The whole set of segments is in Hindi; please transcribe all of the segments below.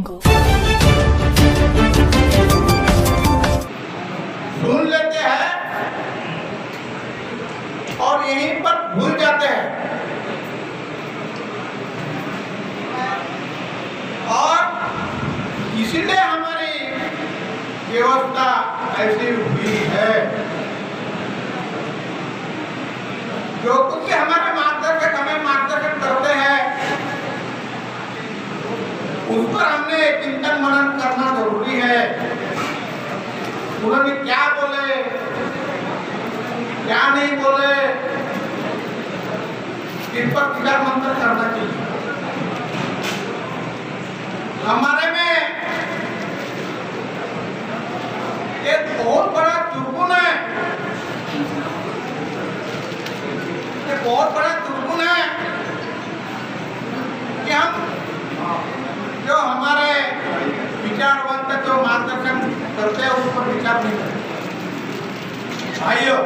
jungle. सुन लेते हैं और यहीं पर भूल जाते हैं और इसीलिए हमारी व्यवस्था ऐसी हुई है। जो कुछ भी हमारे मार्गदर्शक हमें मार्गदर्शन करते हैं उस पर हमने चिंतन मनन करना जरूरी है। उन्होंने क्या बोले क्या नहीं बोले इस पर विचार मंथन करना चाहिए। हमारे में एक बहुत बड़ा दुर्गुण है, एक बहुत बड़ा दुर्गुण है कि हम जो हमारे विचारवंत जो मार्गदर्शन करते हैं उस पर विचार नहीं करते। भाइयों,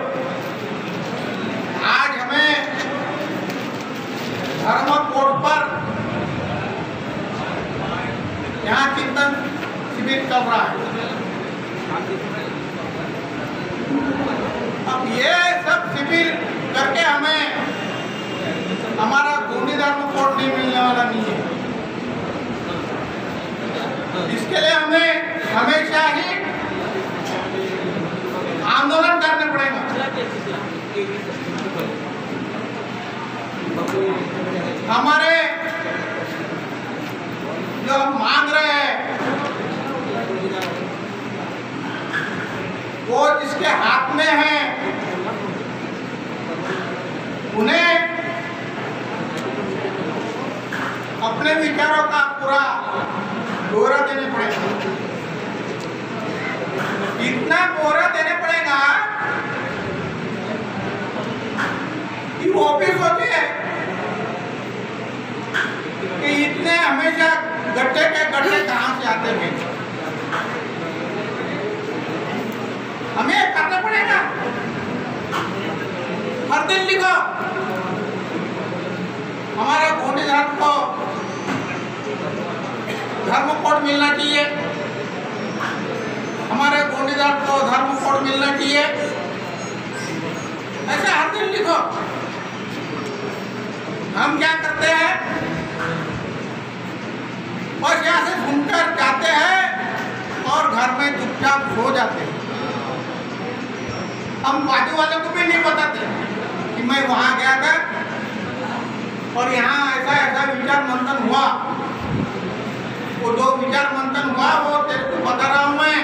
आज हमें धर्म कोट पर यहाँ चिंतन शिविर चल रहा है। अब ये सब शिविर करके हमें हमारा गोंडी धर्म कोट नहीं मिलने वाला नहीं है। इसके लिए हमें हमेशा ही आंदोलन करना पड़ेगा। हमारे जो हम मांग रहे हैं वो जिसके हाथ में है उन्हें अपने विचारों का पूरा ब्यौरा देने पड़ेगा। इतना ब्यौरा देने पड़ेगा कि वो भी सोचे कि इतने हमेशा गड्ढे के गड्ढे कहाँ से आते हैं। हमें करना पड़ेगा। हर दिन लिखो हमारा गोंडी धर्म को धर्म कोड मिलना चाहिए, हमारे गोंडी धर्म को धर्म कोड मिलना चाहिए। ऐसा हर दिन लिखो। हम क्या करते हैं, बस यहाँ से सुनकर जाते हैं और घर में चुपचाप सो जाते हैं। हम बाजू वाले को भी नहीं बताते कि मैं वहाँ गया था और यहाँ ऐसा ऐसा विचार मंथन हुआ। वो जो विचार मंथन हुआ वो तेरे को बता रहा हूँ मैं,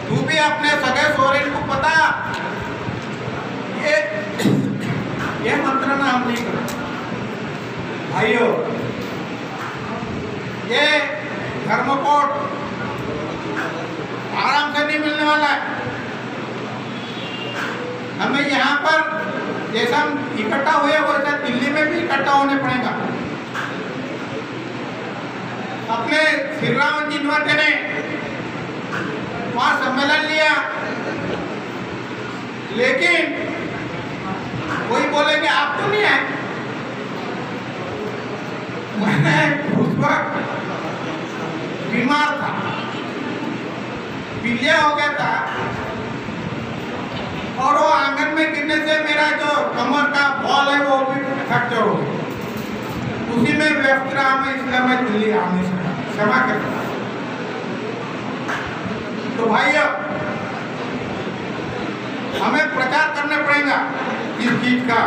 तू भी अपने सगे सोहरे को पता। ये मंत्रणा हम नहीं करते भाइयों। ये धर्म कोड आराम से नहीं मिलने वाला है। हमें यहाँ पर जैसा हम इकट्ठा हुए वैसा दिल्ली में भी इकट्ठा होने पड़ेगा। अपने श्री राम जिनवाते ने वहाँ सम्मेलन लिया, लेकिन कोई बोलेंगे आप तो नहीं आए। मैं उस वक्त बीमार था, पीलिया हो गया था और वो आंगन में गिरने से मेरा जो कमर का बॉल है वो भी फ्रैक्चर हो गया। उसी में व्यस्त रहा मैं, इसलिए मैं दिल्ली आ नहीं सका। क्षमा करता। तो भाइयों, हमें प्रचार करने पड़ेगा इस चीज का।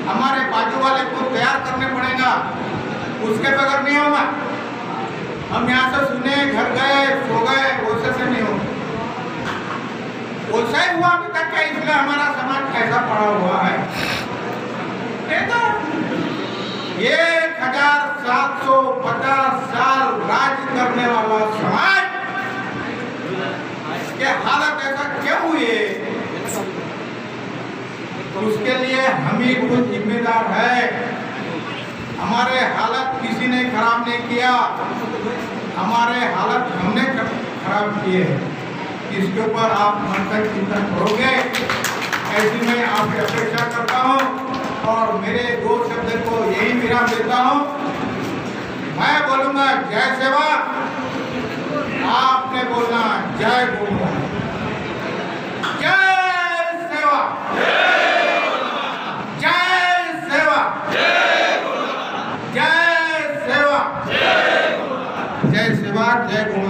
हमारे बाजू वाले को तैयार करने पड़ेगा, उसके बगैर नहीं होगा। हम यहाँ से सुने घर गए सो गए वैसे से नहीं होगा। वैसा ही हुआ अभी तक क्या, इसलिए हमारा समाज ऐसा पड़ा हुआ है। तो 1750 साल राज्य करने वाला समाज के हालत ऐसा क्यों हुई है, उसके लिए हम ही खुद जिम्मेदार है। हमारे हालत किसी ने खराब नहीं किया, हमारे हालत हमने खराब किए हैं। इसके ऊपर आप मंथन चिंतन करोगे, ऐसी मैं आपकी अपेक्षा करता हूँ और मेरे दो शब्द को यही विराम देता हूँ। मैं बोलूंगा जय सेवा, आपने बोलना जय गोमाता। जय सेवा, जय सेवा, जय सेवा, जय सेवा, जय गोमाता।